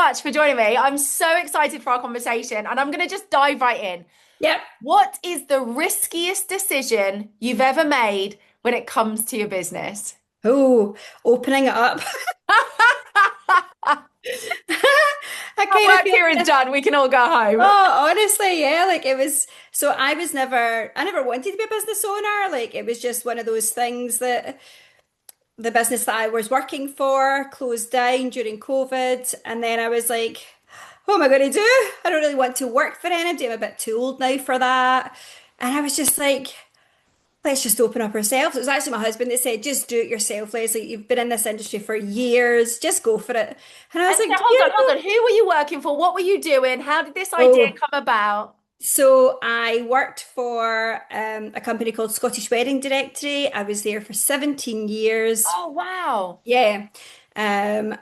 much for joining me. I'm so excited for our conversation, and I'm going to just dive right in. Yep. What is the riskiest decision you've ever made when it comes to your business? Oh, opening it up. I Our kind of work feel here is done. We can all go home. Oh, honestly, yeah, like it was so I never wanted to be a business owner. Like it was just one of those things that the business that I was working for closed down during COVID. And then I was like, what am I going to do? I don't really want to work for anybody. I'm a bit too old now for that. And I was just like, let's just open up ourselves. It was actually my husband that said, just do it yourself, Lesley. You've been in this industry for years. Just go for it. And I was And like, so, do hold on, you hold on. Who were you working for? What were you doing? How did this idea know? come about? So I worked for a company called Scottish Wedding Directory. I was there for 17 years. Oh, wow. Yeah. And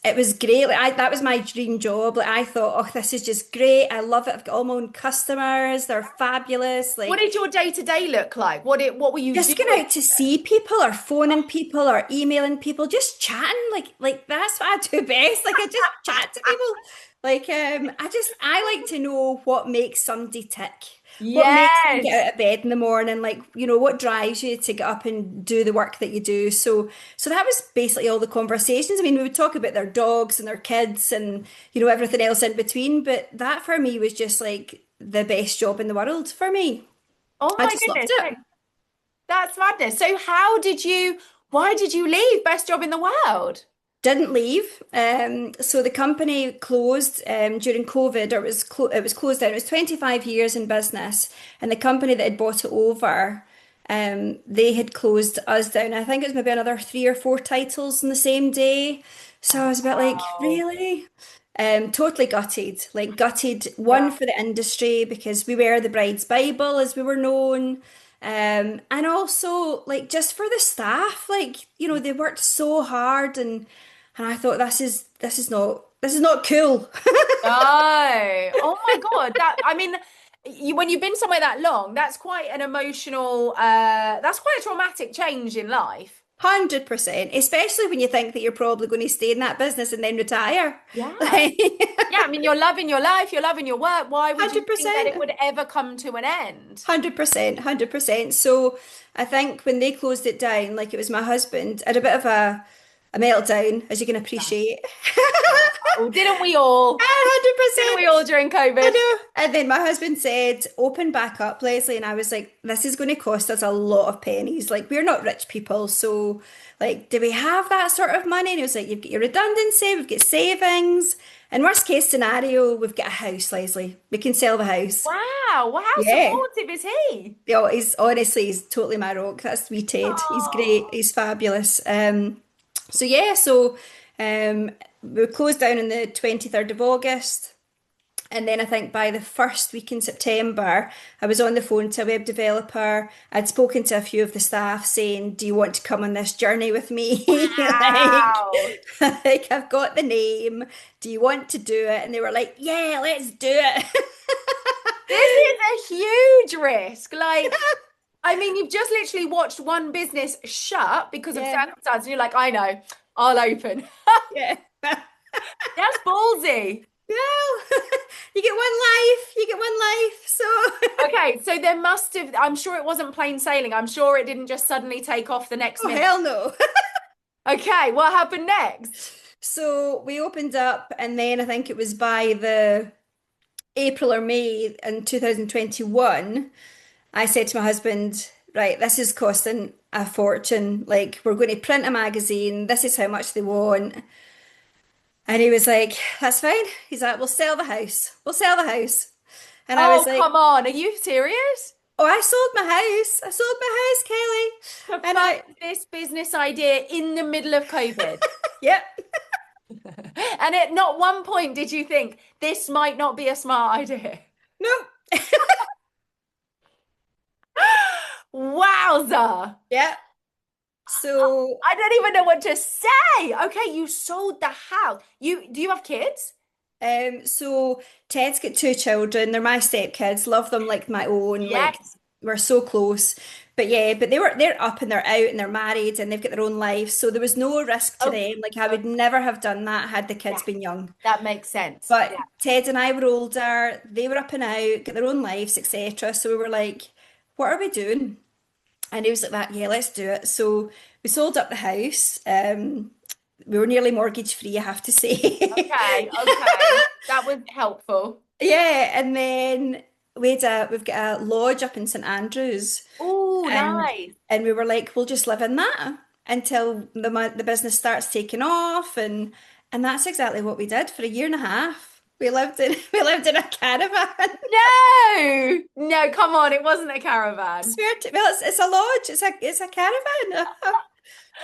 it was great. That was my dream job. Like I thought, oh, this is just great. I love it. I've got all my own customers. They're fabulous. What Like did your day-to-day look like? What were you just doing? going out to see people or phoning people or emailing people, just chatting. Like that's what I do best. Like I just chat to people. I like to know what makes somebody tick. What makes them get Yes. out of bed in the morning, like, what drives you to get up and do the work that you do. So that was basically all the conversations. I mean, we would talk about their dogs and their kids and, everything else in between. But that for me was just like the best job in the world for me. Oh I my just loved goodness. it. That's madness. So why did you leave Best Job in the World? Didn't leave. So the company closed during COVID, or it was closed down. It was 25 years in business, and the company that had bought it over, they had closed us down. I think it was maybe another three or four titles in the same day. So I was a bit like, Wow. really? Totally gutted, like gutted. Yeah. One for the industry because we were the bride's Bible as we were known. And also like just for the staff, like, they worked so hard and I thought this is not cool. No. Oh my God. When you've been somewhere that long, that's quite an emotional, that's quite a traumatic change in life. 100%, especially when you think that you're probably going to stay in that business and then retire. Yeah. Like, Yeah, I mean, you're loving your life, you're loving your work. Why would you think that it 100%. would ever come to an end? 100%, 100%. So I think when they closed it down, like it was my husband, I had a bit of a meltdown, as you can Yeah. appreciate. Oh, didn't we all? Didn't we 100%. all during I COVID? know. And then my husband said, open back up, Lesley. And I was like, this is going to cost us a lot of pennies. Like, we're not rich people. So, like, do we have that sort of money? And he was like, you've got your redundancy, we've got savings. And worst case scenario, we've got a house, Lesley. We can sell the house. Wow. Well, how Yeah. supportive is he? Yeah, he's totally my rock. That's wee Ted. He's great. Oh. He's fabulous. So yeah, um, we closed down on the 23rd of August. And then I think by the first week in September, I was on the phone to a web developer. I'd spoken to a few of the staff saying, do you want to come on this journey with me? Like, Wow. like, I've got the name. Do you want to do it? And they were like, yeah, let's do it. This is a huge risk. You've just literally watched one business shut because of Yeah, circumstances. And you're like, I know, I'll open. yeah. That's ballsy. Well, you get one life. You get one life. So, Okay, so there must have, I'm sure it wasn't plain sailing. I'm sure it didn't just suddenly take off the next oh minute. hell no. Okay, what happened next? So we opened up, and then I think it was by the April or May in 2021, I said to my husband, right, this is costing a fortune. Like, we're going to print a magazine. This is how much they want. And he was like, that's fine. He's like, we'll sell the house. We'll sell the house. And I was Oh, like, come on. Are you serious? oh, I sold my house. I sold my house, Kelly. To And fund this business idea in the middle of COVID. yep, And at not one point did you think this might not be a smart idea. nope, Wowza. yep. So, I don't even know what to say. Okay, you sold the house. Do you have kids? so Ted's got two children. They're my stepkids. Love them like my own. Like Yes. we're so close. But yeah, but they're up and they're out and they're married and they've got their own lives. So there was no risk to Okay. them. Like I would never have done that had the kids Yeah, been young. that makes sense. Yeah. But Ted and I were older, they were up and out, got their own lives, etc. So we were like, what are we doing? And he was like that, yeah, let's do it. So we sold up the house. We were nearly mortgage free, I have to say. Okay, okay. That was helpful. Yeah, and then we've got a lodge up in St Andrews, Oh, and nice. we were like, we'll just live in that until the business starts taking off, and that's exactly what we did for a year and a half. We lived in we lived in a caravan. No, no, come on. It wasn't a caravan. Swear to, well, it's a lodge. It's a caravan.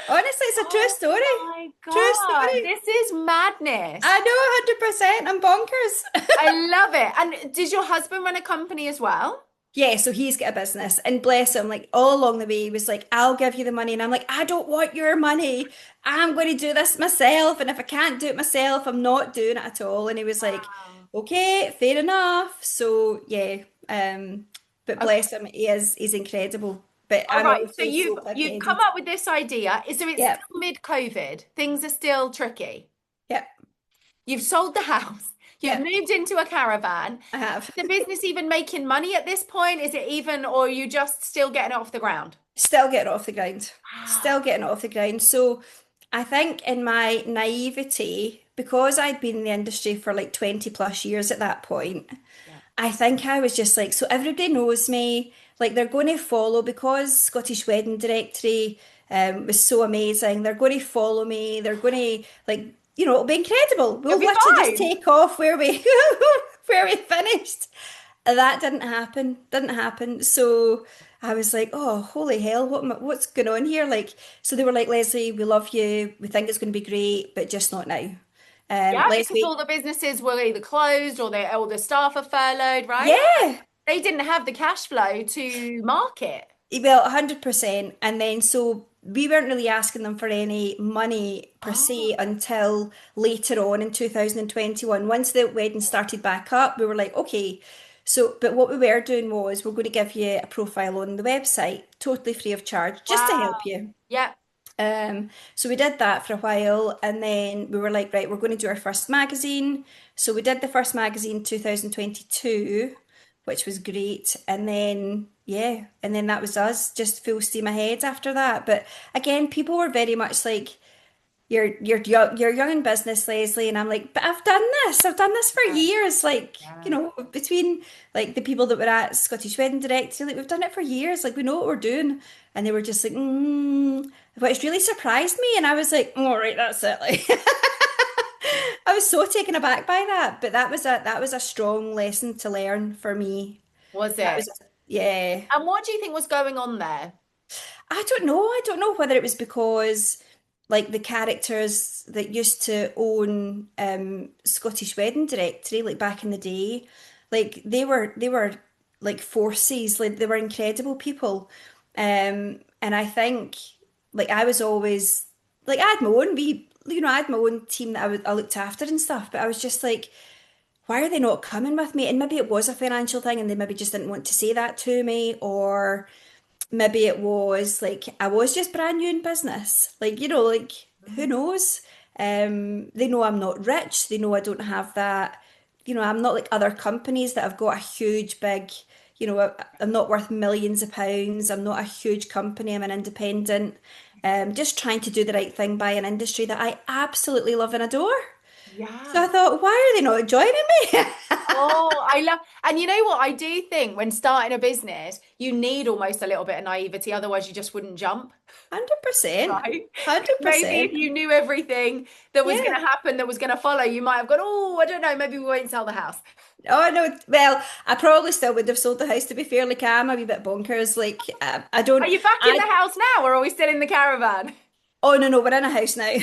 Honestly, it's a true Oh story. my True God, story. this is madness. I know 100%. I'm bonkers. I love it. And does your husband run a company as well? Yeah, so he's got a business, and bless him, like all along the way, he was like, I'll give you the money. And I'm like, I don't want your money. I'm going to do this myself. And if I can't do it myself, I'm not doing it at all. And he was like, Wow. okay, fair enough. So yeah, but Okay. bless him, he's incredible. But All I'm right. So also so you've come pig-headed. up with this idea. So it's Yep, still mid-COVID. Things are still tricky. yep, You've sold the house. You've yep, moved into a caravan. I have. Is the business even making money at this point? Is it even, or are you just still getting it off the ground? Still getting it off the ground. Still Wow. getting it off the ground. So I think in my naivety, because I'd been in the industry for like 20 plus years at that point, Yeah. I think I was just like, so everybody knows me, like they're going to follow because Scottish Wedding Directory was so amazing. They're going to follow me. They're going to like, it'll be incredible. You'll We'll be literally just fine. take off where we where we finished. That didn't happen. Didn't happen. So I was like, oh, holy hell, what's going on here? Like, so they were like, Lesley, we love you. We think it's going to be great, but just not now. Yeah, because all Lesley, the businesses were either closed or all the staff are furloughed, right? yeah. They didn't have the cash flow to market. Well, 100%. And then so we weren't really asking them for any money per se Oh, until later on in 2021. Once the wedding started back up, we were like, okay. So, but what we were doing was we're going to give you a profile on the website, totally free of charge, just to help wow. you. Yeah. So we did that for a while, and then we were like, right, we're going to do our first magazine. So we did the first magazine 2022, which was great. And then, yeah, and then that was us, just full steam ahead after that. But again, people were very much like, you're young in business, Lesley, and I'm like, but I've done this. I've done this for Yeah. years. Like, Yeah. between like the people that were at Scottish Wedding Directory, like we've done it for years. Like we know what we're doing. And they were just like, but it's really surprised me. And I was like, all right, that's it. Like I was so taken aback by that. But that was a strong lesson to learn for me. Was That it? was yeah. And what do you think was going on there? I don't know. I don't know whether it was because like the characters that used to own Scottish Wedding Directory, like back in the day, like they were like forces, like they were incredible people. And I think like I was always like I had my own team that I looked after and stuff, but I was just like, why are they not coming with me? And maybe it was a financial thing and they maybe just didn't want to say that to me, or maybe it was like I was just brand new in business. Like, like who Mm. knows? They know I'm not rich. They know I don't have that, I'm not like other companies that have got a huge big, I'm not worth millions of pounds. I'm not a huge company. I'm an independent. Just trying to do the right thing by an industry that I absolutely love and adore. So I Yeah. thought, why are they not joining me? Oh, I love, and you know what? I do think when starting a business, you need almost a little bit of naivety, otherwise you just wouldn't jump, 100%. right? Maybe if 100%. you knew everything that was going Yeah. to happen, that was going to follow, you might have gone, oh, I don't know, maybe we won't sell the house. Oh no, well, I probably still would have sold the house to be fairly calm, a wee bit bonkers. Like I Are don't you back in the I house now, or are we still in the caravan? oh no, we're in a house now.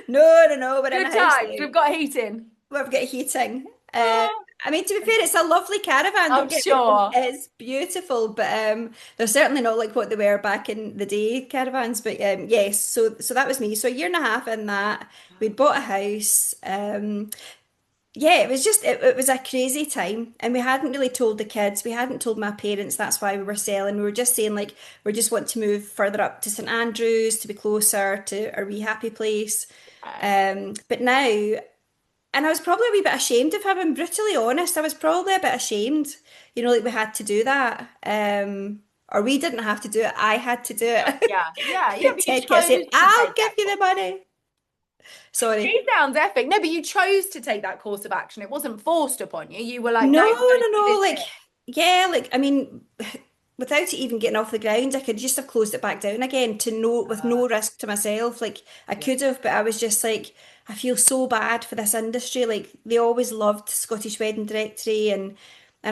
No, we're in a Good house times. now. We've got heating. We've got heating. Oh, I mean, to be fair, it's a lovely caravan, I'm don't get me wrong, sure. it's beautiful, but they're certainly not like what they were back in the day caravans. But yes, so that was me. So a year and a half in that, we'd bought a house. yeah, it was just it was a crazy time, and we hadn't really told the kids, we hadn't told my parents that's why we were selling. We were just saying like we just want to move further up to St Andrews to be closer to our wee happy place. Okay. But now, and I was probably a wee bit ashamed, if I'm being brutally honest. I was probably a bit ashamed, like we had to do that. Or we didn't have to do it. I had to do Yeah, it. yeah, yeah, yeah. But you Ted kept saying, chose to "I'll take give that you course. the money." Sorry. It sounds epic. No, but you chose to take that course of action. It wasn't forced upon you. You were like, No, no, we're going to no, do no. this Like, bit. yeah, like I mean, without it even getting off the ground, I could just have closed it back down again to no with no risk to myself. Like I Yeah. could have, but I was just like, I feel so bad for this industry. Like they always loved Scottish Wedding Directory, and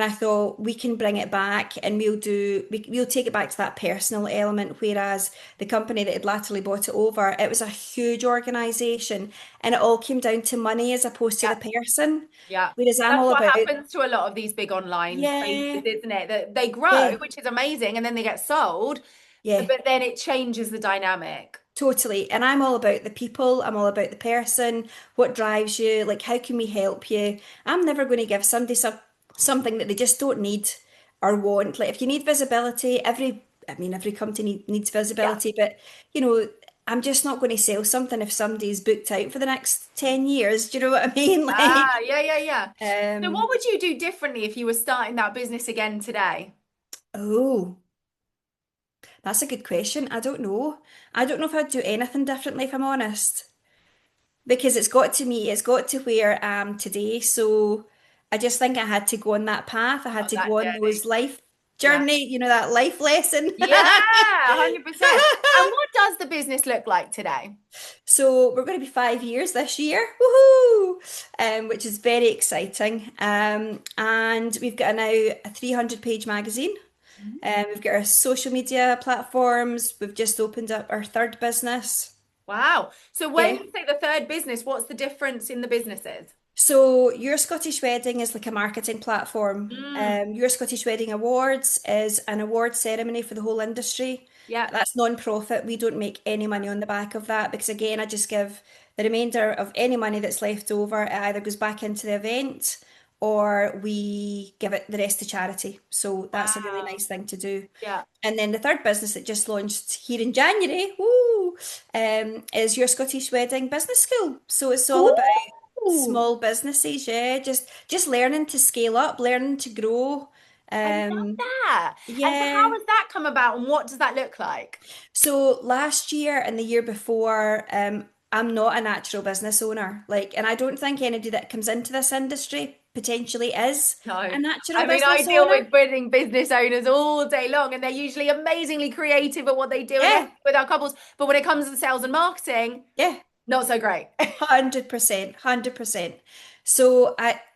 I thought we can bring it back and we'll take it back to that personal element. Whereas the company that had latterly bought it over, it was a huge organisation, and it all came down to money as opposed to Yeah. the person. Yeah. Whereas I'm That's all what about, happens to a lot of these big online yeah, spaces, isn't it? That they grow, yeah, which is amazing, and then they get sold, yeah, but then it changes the dynamic. totally. And I'm all about the people, I'm all about the person, what drives you, like how can we help you? I'm never going to give somebody something that they just don't need or want. Like if you need visibility, I mean, every company needs Yeah. visibility, but you know, I'm just not going to sell something if somebody's booked out for the next 10 years. Do you know what I mean? Ah, yeah, yeah, yeah. So Um, what would you do differently if you were starting that business again today? oh, that's a good question. I don't know. I don't know if I'd do anything differently, if I'm honest. Because it's got to where I am today. So I just think I had to go on that path. I had On to go that on journey. those life Yeah. journey, that life lesson. Yeah, 100%. And what does the business look like today? So we're going to be 5 years this year, woohoo! Which is very exciting. And we've got now a 300-page magazine. We've got our social media platforms. We've just opened up our third business. Wow. So when Yeah. you say the third business, what's the difference in the businesses? So Your Scottish Wedding is like a marketing platform. Mm, Your Scottish Wedding Awards is an award ceremony for the whole industry. yeah. That's non-profit. We don't make any money on the back of that because again, I just give the remainder of any money that's left over. It either goes back into the event or we give it the rest to charity. So that's a really Wow. nice thing to do. Yeah. And then the third business that just launched here in January, woo, is Your Scottish Wedding Business School. So it's all about Ooh, small businesses, yeah, just learning to scale up, learning to grow. I love Um, that. And so how yeah. has that come about and what does that look like? So last year and the year before, I'm not a natural business owner. Like, and I don't think anybody that comes into this industry potentially is No. a natural I mean, I business deal owner. with budding business owners all day long, and they're usually amazingly creative at what they do and Yeah, everything with our couples. But when it comes to sales and marketing, yeah. not so great. 100%, 100%.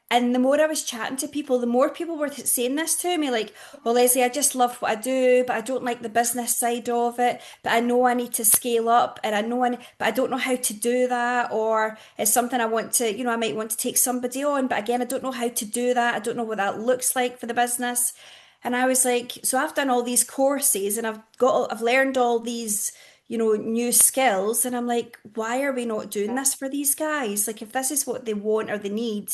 And the more I was chatting to people, the more people were saying this to me, like, well, Leslie, I just love what I do, but I don't like the business side of it. But I know I need to scale up and but I don't know how to do that. Or it's something I want to, I might want to take somebody on, but again, I don't know how to do that. I don't know what that looks like for the business. And I was like, so I've done all these courses and I've learned all these new skills. And I'm like, why are we not doing Yeah. this for these guys? Like, if this is what they want or they need,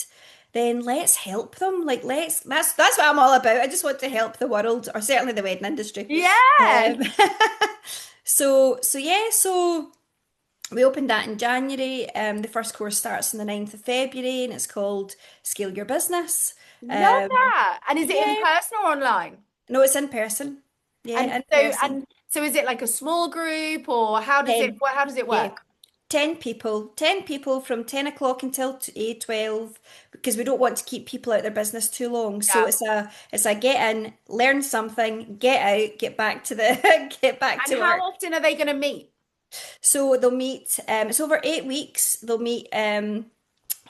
then let's help them. Like, that's what I'm all about. I just want to help the world, or certainly the wedding industry. Yeah. Um, so yeah, so we opened that in January. The first course starts on the 9th of February, and it's called Scale Your Business. Love Um, that. And is it in yeah, person or online? no, it's in person. Yeah, in person. And so is it like a small group or Ten. how does it Yeah. work? 10 people from 10 o'clock until 12 because we don't want to keep people out their business too long. So Yeah. it's a get in, learn something, get out, get back to the get back And to how work. often are they going to meet? So they'll meet, it's over 8 weeks. They'll meet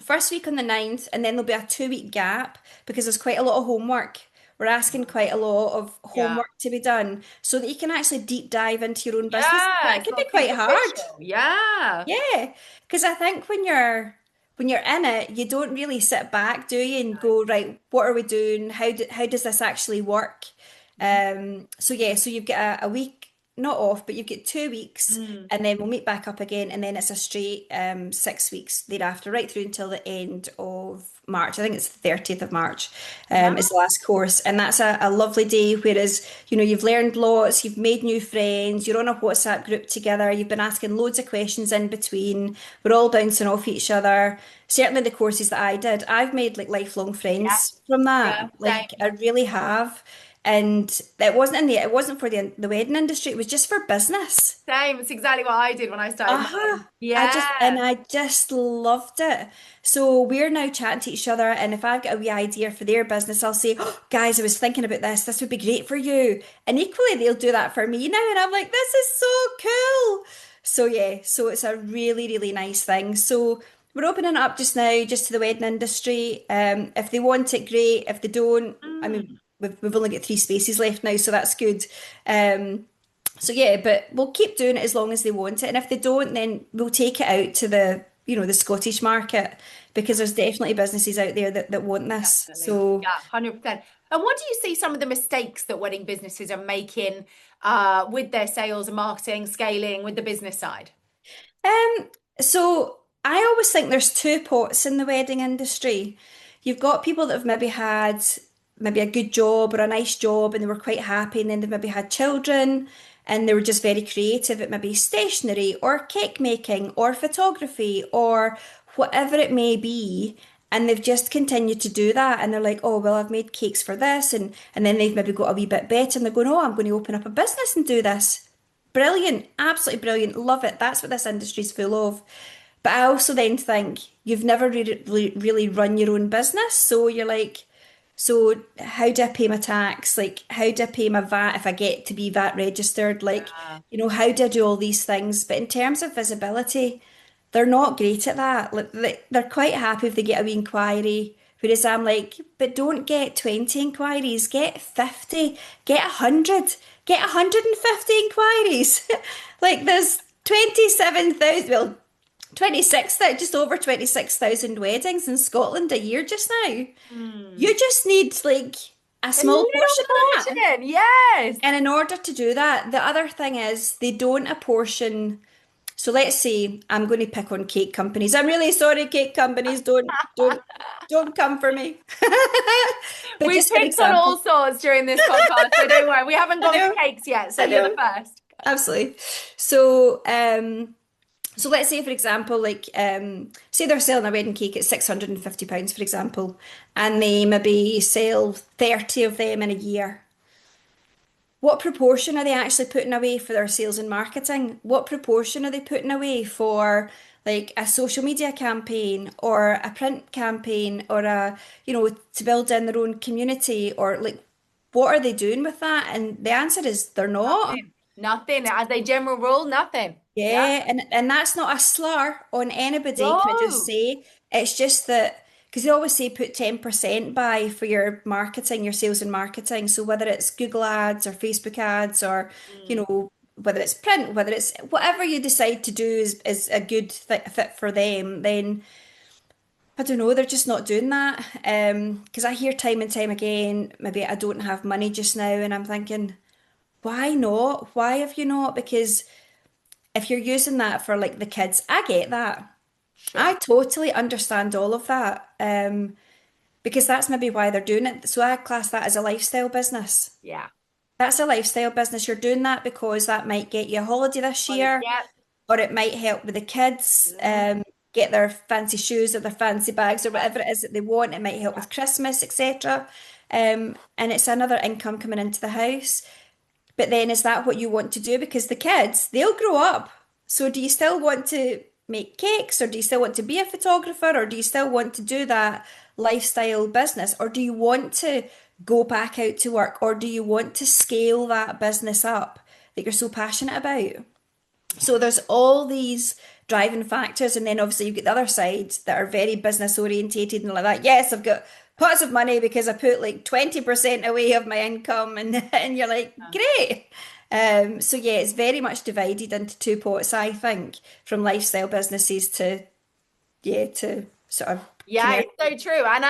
first week on the 9th, and then there'll be a 2 week gap because there's quite a lot of homework. We're asking quite a lot of Yeah. homework to be done so that you can actually deep dive into your own business. Yeah, It it's can be not quite hard. superficial. Yeah. Yeah, because I think when you're in it, you don't really sit back, do you, and go, right, what are we doing? How does this actually work? So yeah, so you've got a week. not off, but you've got 2 weeks, Mm. and then we'll meet back up again, and then it's a straight 6 weeks thereafter, right through until the end of March. I think it's the 30th of March Nice. is the last course, and that's a lovely day. Whereas, you've learned lots, you've made new friends, you're on a WhatsApp group together, you've been asking loads of questions in between, we're all bouncing off each other. Certainly the courses that I did, I've made like lifelong Yeah. friends from Yeah. that. Like Same. I really have. And it wasn't for the wedding industry, it was just for business. Same. It's exactly what I did when I started Uh-huh. mine. Yeah. I just loved it. So we're now chatting to each other, and if I've got a wee idea for their business, I'll say, oh, guys, I was thinking about this. This would be great for you. And equally, they'll do that for me now, and I'm like, this is so cool. So yeah, so it's a really, really nice thing. So we're opening it up just now, just to the wedding industry. If they want it, great. If they don't, I mean, Mm. we've only got 3 spaces left now, so that's good. So yeah, but we'll keep doing it as long as they want it. And if they don't, then we'll take it out to the Scottish market, because there's definitely businesses out there that want this. Definitely. So, Yeah, 100%. And what do you see some of the mistakes that wedding businesses are making with their sales and marketing, scaling with the business side? um, so I always think there's two pots in the wedding industry. You've got people that have maybe had maybe a good job or a nice job, and they were quite happy, and then they've maybe had children, and they were just very creative at maybe stationery or cake making or photography or whatever it may be. And they've just continued to do that, and they're like, oh well, I've made cakes for this, and then they've maybe got a wee bit better, and they're going, oh, I'm going to open up a business and do this. Brilliant, absolutely brilliant, love it. That's what this industry's full of. But I also then think you've never really run your own business, so you're like, so how do I pay my tax? Like, how do I pay my VAT if I get to be VAT registered? Like, Yeah. how do I do all these things? But in terms of visibility, they're not great at that. Like, they're quite happy if they get a wee inquiry. Whereas I'm like, but don't get 20 inquiries, get 50, get 100, get 150 inquiries. Like, there's 27,000, well, 26, just over 26,000 weddings in Scotland a year just now. Hmm. You just need like a A small little portion of that. portion, yes. And in order to do that, the other thing is they don't apportion. So let's say I'm going to pick on cake companies. I'm really sorry, cake companies. Don't come for me. But We've just for picked on all example, sorts during this podcast, so don't worry. We haven't I gone for know, cakes yet, so I you're the know, first. absolutely. So so let's say, for example, like say they're selling a wedding cake at £650, for example, and they maybe sell 30 of them in a year. What proportion are they actually putting away for their sales and marketing? What proportion are they putting away for like a social media campaign or a print campaign or to build in their own community, or like what are they doing with that? And the answer is they're not. Nothing. Nothing. As a general rule, nothing. Yeah. Yeah, and that's not a slur on anybody, can I just No. say? It's just that because they always say put 10% by for your marketing, your sales and marketing. So whether it's Google ads or Facebook ads or, Mm. whether it's print, whether it's whatever you decide to do is a good fit for them, then I don't know, they're just not doing that. Because I hear time and time again, maybe I don't have money just now, and I'm thinking, why not? Why have you not? Because if you're using that for like the kids, I get that. I Sure. totally understand all of that. Because that's maybe why they're doing it. So I class that as a lifestyle business. Yeah. That's a lifestyle business. You're doing that because that might get you a holiday this Well, year, yeah. or it might help with the kids, Mm. get their fancy shoes or their fancy bags or Yeah. whatever it is that they want. It might help Yeah. with Christmas, etc. And it's another income coming into the house. But then is that what you want to do? Because the kids, they'll grow up. So do you still want to make cakes, or do you still want to be a photographer, or do you still want to do that lifestyle business, or do you want to go back out to work, or do you want to scale that business up that you're so passionate about? So there's all these driving factors, and then obviously you've got the other side that are very business orientated and like that. Yes, I've got pots of money because I put like 20% away of my income, and and you're like, Yeah. great. So yeah, it's very much divided into two pots, I think, from lifestyle businesses to sort of Yeah, it's so true. And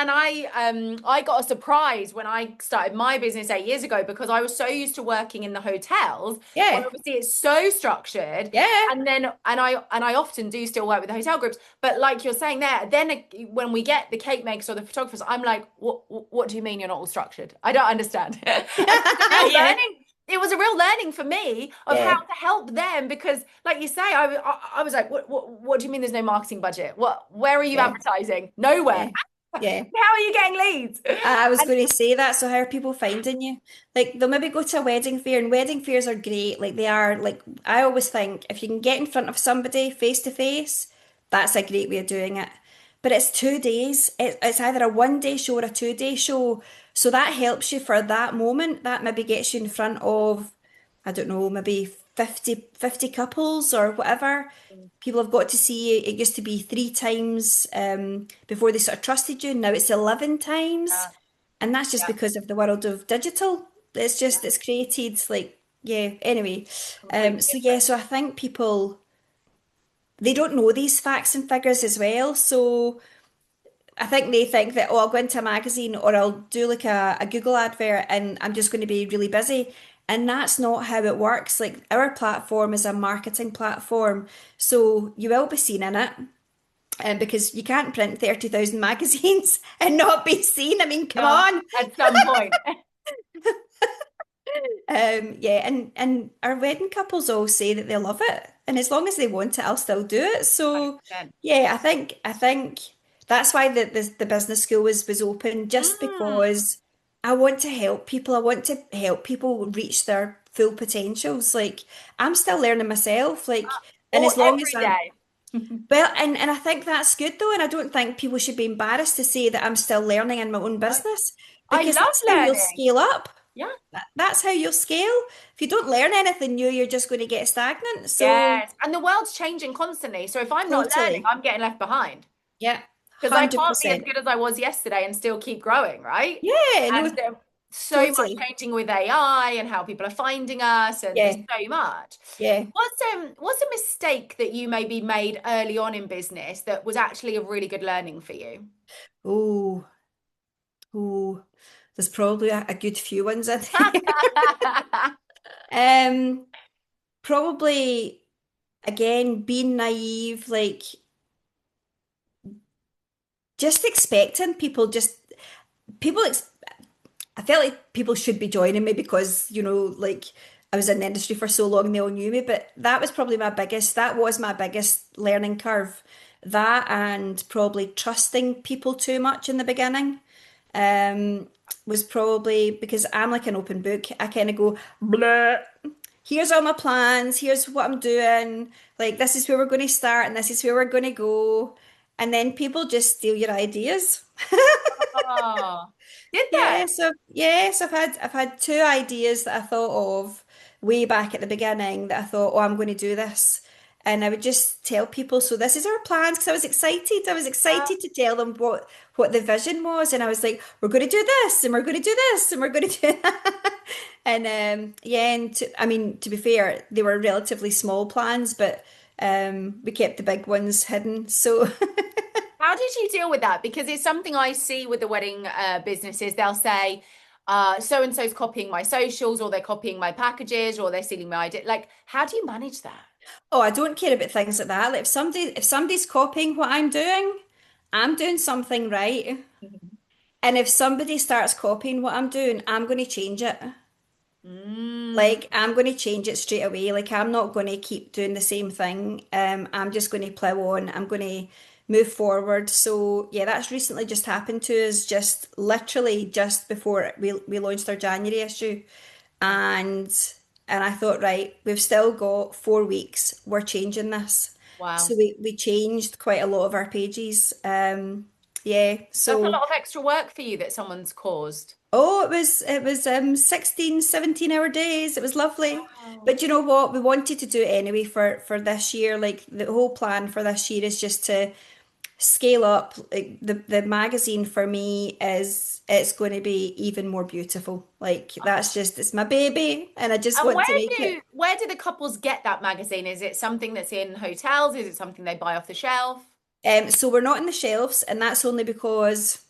I got a surprise when I started my business 8 years ago because I was so used to working in the hotels where Yeah, obviously it's so structured. yeah, And I often do still work with the hotel groups, but like you're saying there, then when we get the cake makers or the photographers, I'm like, what do you mean you're not all structured? I don't understand. And it was a real yeah, learning. It was a real learning for me of how yeah, to help them because, like you say, I was like, what do you mean there's no marketing budget? Where are you yeah, advertising? Nowhere. yeah, yeah. How are you getting leads? I was And going to say that. So how are people finding you? Like they'll maybe go to a wedding fair, and wedding fairs are great. Like they are. Like I always think, if you can get in front of somebody face to face, that's a great way of doing it. But it's 2 days. It's either a 1 day show or a 2 day show. So that helps you for that moment. That maybe gets you in front of, I don't know, maybe 50 couples or whatever. People have got to see you. It used to be 3 times before they sort of trusted you. Now it's 11 times. yeah, And that's just yeah, because of the world of digital. It's yeah, just, it's created like, yeah, anyway. completely So yeah, different. so I think people, they don't know these facts and figures as well. So I think they think that, oh, I'll go into a magazine or I'll do like a Google advert and I'm just going to be really busy. And that's not how it works. Like our platform is a marketing platform. So you will be seen in it. Because you can't print 30,000 magazines and not be seen. I mean, come No, on. at some point. Yeah, and our wedding couples all say that they love it, and as long as they want it, I'll still do it. So, 100%. yeah, I think that's why the business school was open, just Mm. because I want to help people. I want to help people reach their full potentials. Like I'm still learning myself. Like, and Or as long as every I'm day. well, and I think that's good though, and I don't think people should be embarrassed to say that I'm still learning in my own No. business I because love that's how you'll learning. scale up. Yeah. That's how you'll scale. If you don't learn anything new, you're just going to get stagnant. So, Yes. And the world's changing constantly. So if I'm not learning, totally. I'm getting left behind. Yeah, Because I can't be as 100%. good as I was yesterday and still keep growing, right? Yeah, And no, there's so much totally. changing with AI and how people are finding us, and there's Yeah, so much. yeah. What's a mistake that you maybe made early on in business that was actually a really good learning for you? Oh, oh, there's probably a good few ones in there. Um, Probably again being naive, like just expecting people just people ex I felt like people should be joining me because, like I was in the industry for so long, they all knew me, but that was my biggest learning curve. That and probably trusting people too much in the beginning was probably because I'm like an open book. I kind of go, blah, here's all my plans, here's what I'm doing, like this is where we're going to start and this is where we're going to go. And then people just steal your ideas. Oh, did they? Yes, I've had two ideas that I thought of way back at the beginning that I thought, oh, I'm going to do this. And I would just tell people, so this is our plans because I was excited. I was Yeah. excited to tell them what the vision was. And I was like, we're going to do this and we're going to do this and we're going to do that. And yeah, and I mean, to be fair, they were relatively small plans, but we kept the big ones hidden. So How did you deal with that? Because it's something I see with the wedding businesses. They'll say, so and so's copying my socials, or they're copying my packages, or they're stealing my idea. Like, how do you manage that? oh, I don't care about things like that. Like if somebody's copying what I'm doing something right. Mhm. And if somebody starts copying what I'm doing, I'm going to change it. Mm. Like I'm going to change it straight away. Like I'm not going to keep doing the same thing. I'm just going to plow on. I'm going to move forward. So yeah, that's recently just happened to us, just literally just before we launched our January issue. And and I thought, right, we've still got 4 weeks. We're changing this. So Wow. we changed quite a lot of our pages. Yeah. That's a So lot of extra work for you that someone's caused. oh, it was 16, 17 hour days. It was lovely. Wow. But you know what? We wanted to do it anyway for this year. Like the whole plan for this year is just to scale up. Like the magazine for me is it's going to be even more beautiful. Like that's just it's my baby and I just And want where to make do it. where do the couples get that magazine? Is it something that's in hotels? Is it something they buy off the shelf? So we're not in the shelves, and that's only because,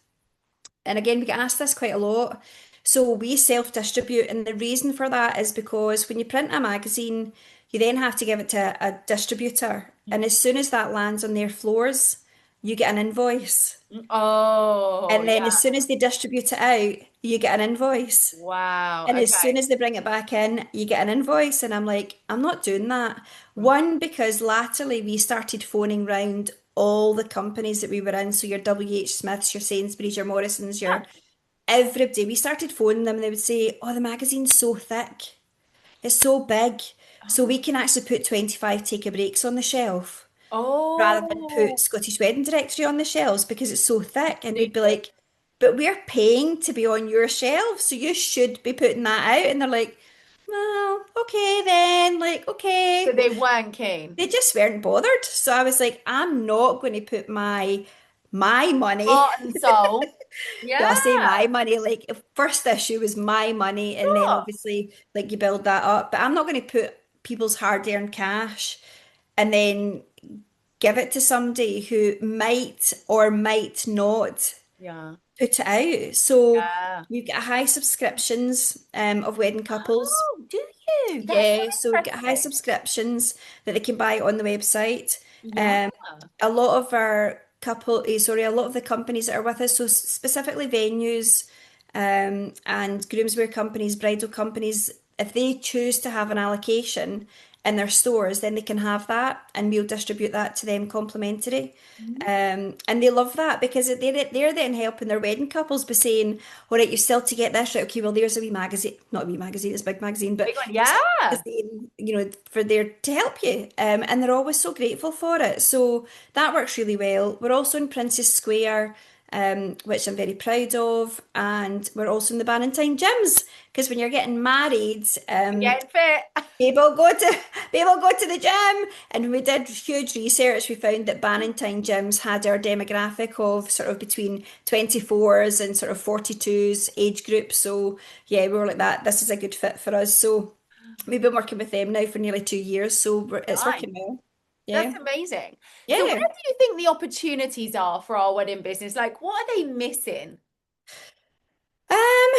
and again, we get asked this quite a lot. So we self-distribute, and the reason for that is because when you print a magazine, you then have to give it to a distributor, and as soon as that lands on their floors, you get an invoice. Oh, And then yeah. as soon as they distribute it out, you get an invoice. Wow. And as soon Okay. as they bring it back in, you get an invoice. And I'm like, I'm not doing that. One, because latterly we started phoning round all the companies that we were in. So your WH Smiths, your Sainsbury's, your Morrisons, Yeah. your everybody. We started phoning them and they would say, oh, the magazine's so thick. It's so big. So we Oh. can actually put 25 take a breaks on the shelf rather than put Oh. Scottish Wedding Directory on the shelves because it's so thick. And we'd be Absolutely. like, but we're paying to be on your shelves, so you should be putting that out. And they're like, well, okay then, like, So okay. they weren't keen. They just weren't bothered. So I was like, I'm not going to put my money. Heart and soul. Well, Yeah. I say my money, like if first issue was my money, and then Sure. obviously like you build that up. But I'm not going to put people's hard-earned cash and then give it to somebody who might or might not Yeah. put it out. So Yeah. we've got high subscriptions of wedding couples. Oh, do you? That's so Yeah, so we've got high interesting. subscriptions that they can buy on the website. Yeah. Um, a lot of our a lot of the companies that are with us, so specifically venues, and groomswear companies, bridal companies, if they choose to have an allocation in their stores, then they can have that, and we'll distribute that to them complimentary. Mhm. And they love that because they're then helping their wedding couples by saying, all right, you still to get this, right? Okay, well, there's a wee magazine, not a wee magazine, it's a big magazine, but Big one. there's a Yeah. magazine, for there to help you. And they're always so grateful for it. So that works really well. We're also in Princess Square, which I'm very proud of, and we're also in the Bannatyne gyms because when you're getting married, Get fit. people go to people go to the gym. And when we did huge research, we found that Bannatyne gyms had our demographic of sort of between 24s and sort of 42s age group. So yeah, we were like that. This is a good fit for us. So we've been working with them now for nearly 2 years. So it's Nice. working well. That's Yeah, amazing. So where yeah. do you think the opportunities are for our wedding business? Like, what are they missing? Um,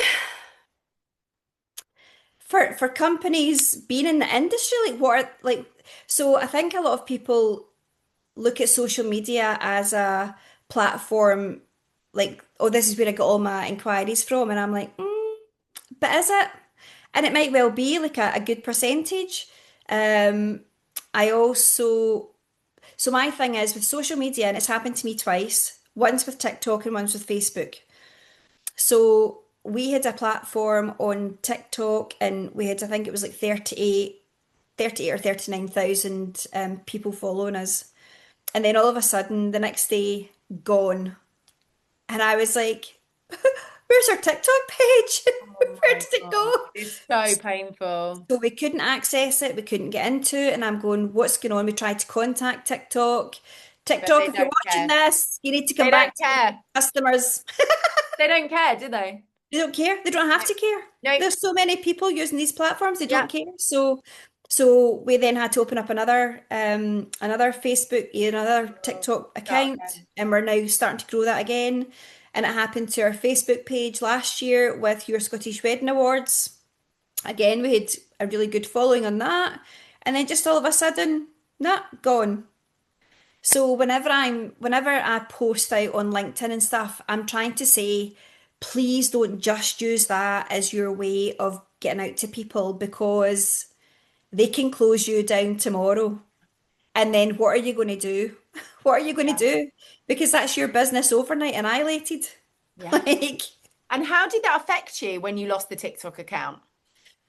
for companies being in the industry, like what are, like so I think a lot of people look at social media as a platform like, oh, this is where I get all my inquiries from. And I'm like, but is it? And it might well be like a good percentage. Um, I also, so my thing is with social media, and it's happened to me twice, once with TikTok and once with Facebook. So we had a platform on TikTok and we had, I think it was like 38 or 39,000 people following us. And then all of a sudden, the next day, gone. And I was like, where's our TikTok page? Oh Where my did it God. go? It's so painful. So we couldn't access it, we couldn't get into it. And I'm going, what's going on? We tried to contact TikTok. But TikTok, they if you're don't watching care. this, you need to come They back don't to care. customers. They don't care, do they? They don't care. They don't have No. to care. No. There's so many people using these platforms, they Yeah. don't care. So we then had to open up another Facebook, another Oh, TikTok start account, again. and we're now starting to grow that again. And it happened to our Facebook page last year with your Scottish Wedding Awards. Again, we had a really good following on that. And then just all of a sudden, nah, gone. So whenever I post out on LinkedIn and stuff, I'm trying to say, please don't just use that as your way of getting out to people because they can close you down tomorrow. And then what are you going to do? What are you going to Yeah. do? Because that's your business overnight annihilated. Yeah. Like, And how did that affect you when you lost the TikTok account?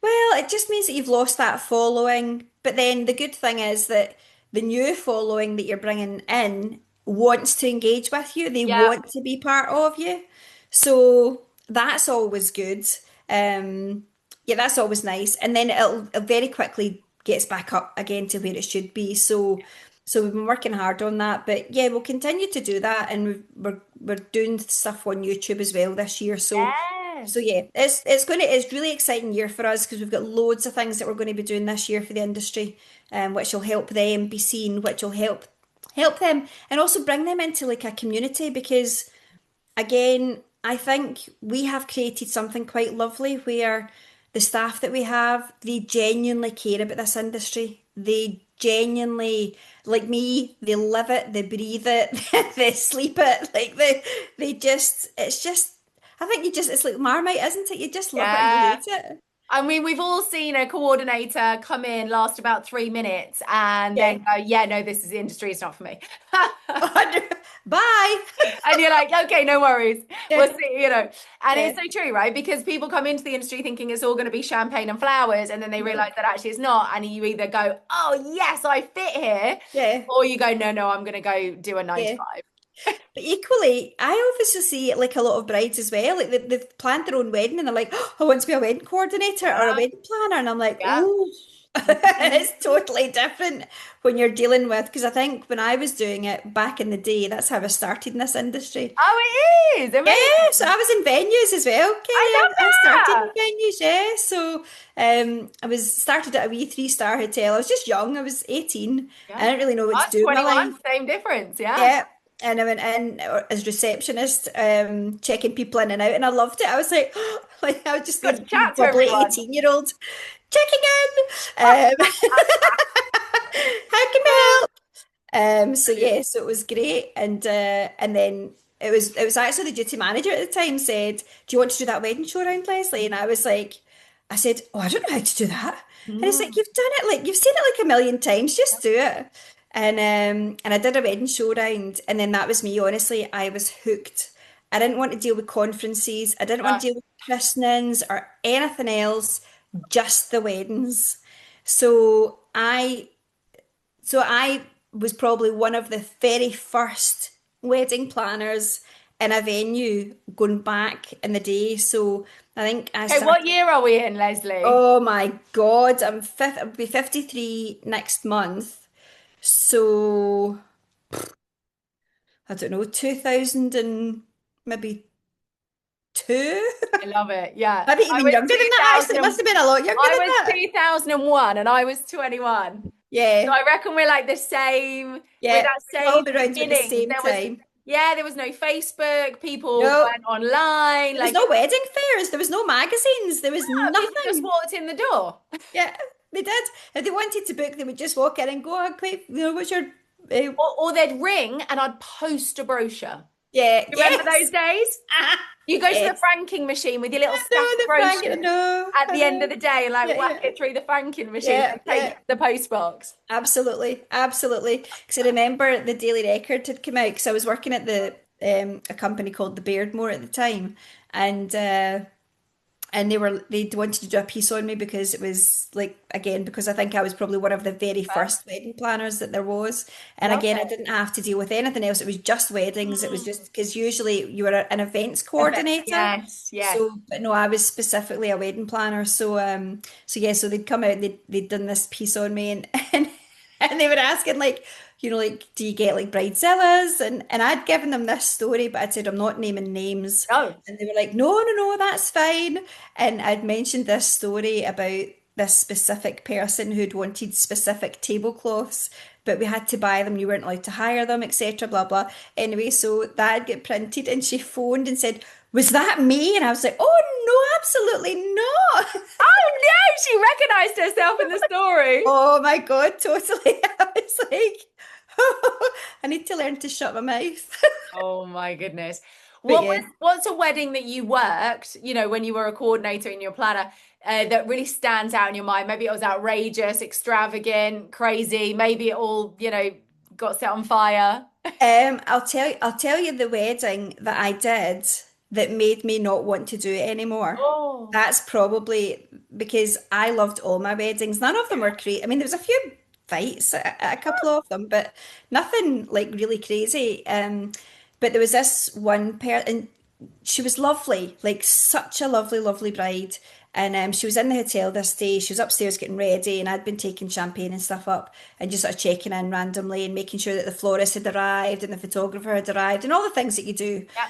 well, it just means that you've lost that following. But then the good thing is that the new following that you're bringing in wants to engage with you. They Yeah. want to be part of you. So that's always good. Um, yeah, that's always nice. And then it very quickly gets back up again to where it should be. So we've been working hard on that. But yeah, we'll continue to do that. And we're doing stuff on YouTube as well this year. So Yes. yeah, it's really exciting year for us because we've got loads of things that we're going to be doing this year for the industry, which will help them be seen, which will help them and also bring them into like a community because again, I think we have created something quite lovely where the staff that we have, they genuinely care about this industry. They genuinely, like me, they live it, they breathe it, they sleep it. Like they just, it's just, I think you just, it's like Marmite, isn't it? You just love it or you Yeah. hate it. I mean, we've all seen a coordinator come in, last about 3 minutes, and then Yeah. go, yeah, no, this is the industry, it's not for me. Bye. And you're like, okay, no worries. We'll Yeah. see. And Yeah. it's so true, right? Because people come into the industry thinking it's all going to be champagne and flowers, and then they No. realize that actually it's not. And you either go, oh, yes, I fit here, Yeah. or you go, no, no, I'm going to go do a nine to Yeah. five. But equally, I obviously see like a lot of brides as well. Like they've planned their own wedding and they're like, oh, I want to be a wedding coordinator or a Yeah, wedding planner. And I'm like, yeah. oh, Mhm. it's totally different when you're dealing with, because I think when I was doing it back in the day, that's how I started in this industry. Oh, it is Yeah, amazing. so I was in venues as well, Kelly. I I started love in venues, yeah. So I was started at a wee three-star hotel. I was just young. I was 18. that. I Yeah. didn't really know what to Us, do with my life. 21, same difference. Yeah. Yeah. And I went in as receptionist, checking people in and out, and I loved it. I was like, like I was just Got this to chat to bubbly everyone. 18-year-old checking in. How can I help? So yeah, so it was great, and then it was actually the duty manager at the time said, "Do you want to do that wedding show around Lesley?" And I was like, I said, "Oh, I don't know how to do that." And it's like, Mm. "You've done it, like you've seen it like a million times, just do it." And I did a wedding show round, and then that was me. Honestly, I was hooked. I didn't want to deal with conferences. I didn't want Yeah. to deal with christenings or anything else, just the weddings. So I was probably one of the very first wedding planners in a venue going back in the day. So I think I Okay, what started, year are we in, Lesley? oh my God, I'll be 53 next month. So I don't know, 2000 and maybe two, I love it. Yeah. maybe I even was younger than that. Actually, 2000 it must have been a lot younger I than was that. 2001 and I was 21. So Yeah, I reckon we're like the same, we're yeah, that we're all same around at the beginnings. same There was, time. yeah, there was no Facebook, people No, weren't online, there was like no wedding fairs, there was no magazines, there was people just nothing. walked in the door. Yeah, they did. If they wanted to book, they would just walk in and go, oh, quick, what's your uh, Or they'd ring and I'd post a brochure. yeah, You remember those yes. days? Ah, You go to the yes. franking machine with your little I stack know of the Frank, brochures at I the end of know. the day and like Yeah, whack yeah. it through the franking machine Yeah, and take yeah. it to the post box. Absolutely, absolutely. Because I remember the Daily Record had come out because I was working at the a company called the Beardmore at the time, and they wanted to do a piece on me because it was like again because I think I was probably one of the very Yeah, first wedding planners that there was, and love again I it. didn't have to deal with anything else. It was just weddings. It was Mm. just because usually you were an events Events, coordinator. yes, yes. So, but no, I was specifically a wedding planner. So yeah, so they'd come out, they'd done this piece on me, and and they were asking like, like, do you get like bridezillas? And I'd given them this story, but I'd said I'm not naming names, No. and they were like, no, no, no, that's fine. And I'd mentioned this story about this specific person who'd wanted specific tablecloths, but we had to buy them. You weren't allowed to hire them, etc. Blah blah. Anyway, so that had get printed, and she phoned and said, "Was that me?" And I was like, "Oh no, absolutely not." Oh no, she recognized herself in the story. Oh my God, totally. I was like, I need to learn to shut my mouth. Oh my goodness. But What yeah. was what's a wedding that you worked, when you were a coordinator and you're a planner, that really stands out in your mind? Maybe it was outrageous, extravagant, crazy. Maybe it all, got set on fire. I'll tell you the wedding that I did that made me not want to do it anymore. Oh, That's probably because I loved all my weddings. None of them were crazy. I mean, there was a few fights at a couple of them, but nothing like really crazy. But there was this one pair, and she was lovely, like such a lovely, lovely bride. And she was in the hotel this day. She was upstairs getting ready, and I'd been taking champagne and stuff up and just sort of checking in randomly and making sure that the florist had arrived and the photographer had arrived and all the things that you do. yeah.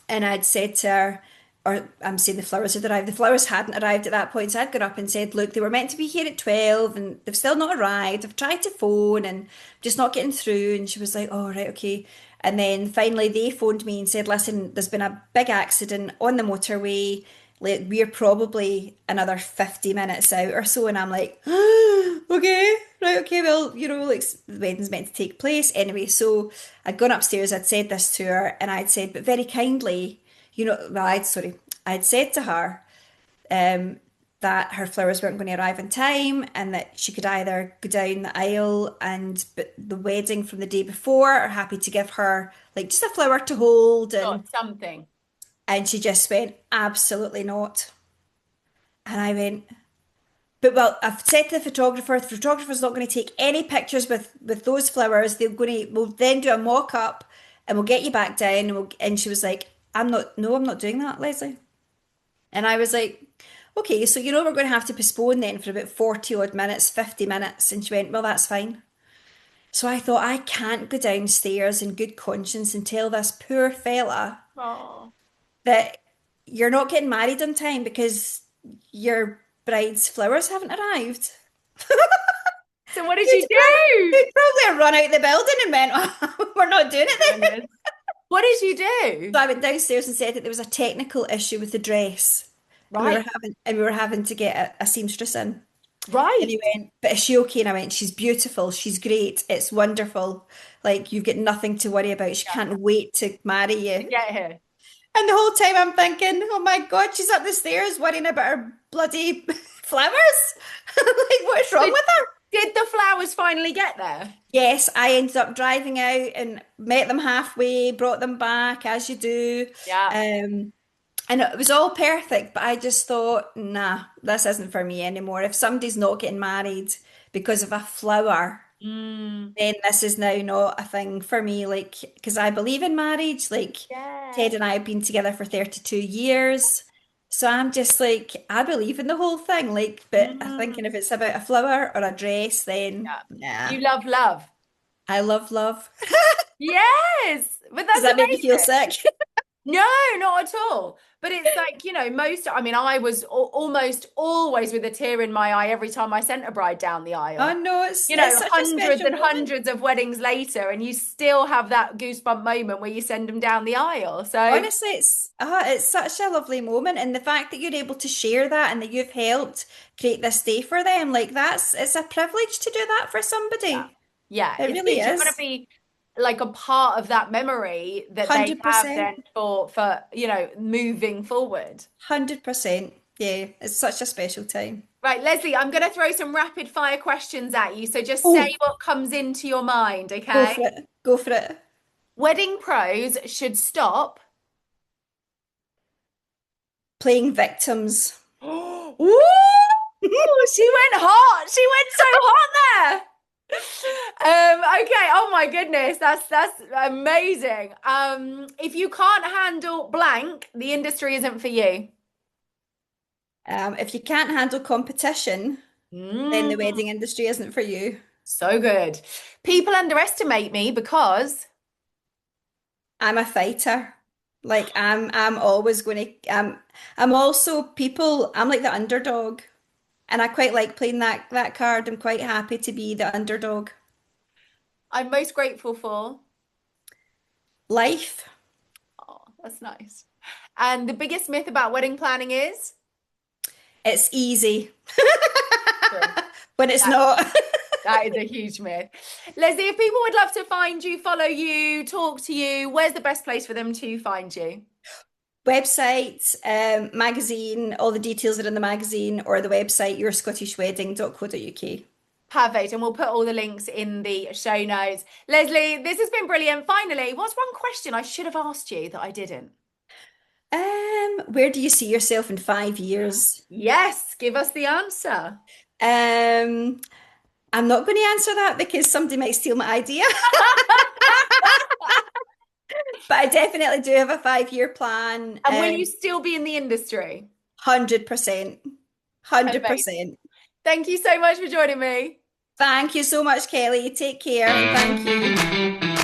And I'd said to her, or I'm saying the flowers had arrived. The flowers hadn't arrived at that point. So I'd gone up and said, look, they were meant to be here at 12 and they've still not arrived. I've tried to phone and just not getting through. And she was like, oh, right, okay. And then finally they phoned me and said, listen, there's been a big accident on the motorway. Like, we're probably another 50 minutes out or so. And I'm like, okay, right, okay, well, like the wedding's meant to take place. Anyway, so I'd gone upstairs, I'd said this to her, and I'd said, but very kindly, well, I'd said to her that her flowers weren't going to arrive in time and that she could either go down the aisle and but the wedding from the day before, or happy to give her like just a flower to hold. Oh, And something. she just went, absolutely not. And I went, but well, I've said to the photographer's not going to take any pictures with those flowers. We'll then do a mock up and we'll get you back down. And she was like, I'm not doing that, Lesley. And I was like, okay, so we're going to have to postpone then for about 40 odd minutes, 50 minutes. And she went, well, that's fine. So I thought, I can't go downstairs in good conscience and tell this poor fella Oh. that you're not getting married on time because your bride's flowers haven't arrived. So what did you do? You'd probably have run out the building and went, oh, we're not doing it then. What did you do? So I went downstairs and said that there was a technical issue with the dress. And Right. we were having to get a seamstress in. And Right. he went, but is she okay? And I went, she's beautiful, she's great, it's wonderful. Like, you've got nothing to worry about. She Yeah. can't wait to marry To you. get here. And the whole time I'm thinking, oh my God, she's up the stairs worrying about her bloody flowers. Like, what's wrong So with her? did the flowers finally get there? Yes, I ended up driving out and met them halfway, brought them back as you do. Yeah. Um, and it was all perfect, but I just thought, nah, this isn't for me anymore. If somebody's not getting married because of a flower, Mm. then this is now not a thing for me. Like, because I believe in marriage. Like, Yeah. Ted and I have been together for 32 years. So I'm just like, I believe in the whole thing. Like, but I'm thinking if Mm. it's about a flower or a dress, then Yeah. nah. You love love. I love love. Yes, but Does that's that make you feel amazing. sick? No, not at all. But it's like, I mean, I was almost always with a tear in my eye every time I sent a bride down the Oh aisle. no, it's such a Hundreds special and moment. hundreds of weddings later, and you still have that goosebump moment where you send them down the aisle. So, Honestly, it's such a lovely moment, and the fact that you're able to share that and that you've helped create this day for them, like it's a privilege to do that for yeah, somebody. yeah, It it's really because you want to is. be like a part of that memory that they have 100%. then for moving forward. 100%. Yeah, it's such a special time. Right, Lesley, I'm going to throw some rapid fire questions at you. So just say Oh, what comes into your mind, go okay? for it. Go for it. Wedding pros should stop. Playing victims. Ooh, she went hot. She went so hot there. Okay. Oh my goodness, that's amazing. If you can't handle blank, the industry isn't for you. If you can't handle competition, then the Mm, wedding industry isn't for you. so good. People underestimate me because I'm a fighter. Like I'm always going to I'm also people I'm like the underdog and I quite like playing that card. I'm quite happy to be the underdog. I'm most grateful for. Life, Oh, that's nice. And the biggest myth about wedding planning is it's easy true. when it's That, not. that is a huge myth. Lesley, if people would love to find you, follow you, talk to you, where's the best place for them to find you? Website, magazine, all the details are in the magazine or the website yourscottishwedding.co.uk. Perfect. And we'll put all the links in the show notes. Lesley, this has been brilliant. Finally, what's one question I should have asked you that I didn't? Where do you see yourself in 5 years? Yes, give us the answer. Um, I'm not going to answer that because somebody might steal my idea. But I definitely do have a 5 year plan. And will you still be in the industry? 100%. Amazing. 100%. Thank you so much for joining me. Thank you so much, Kelly. Take care and thank you.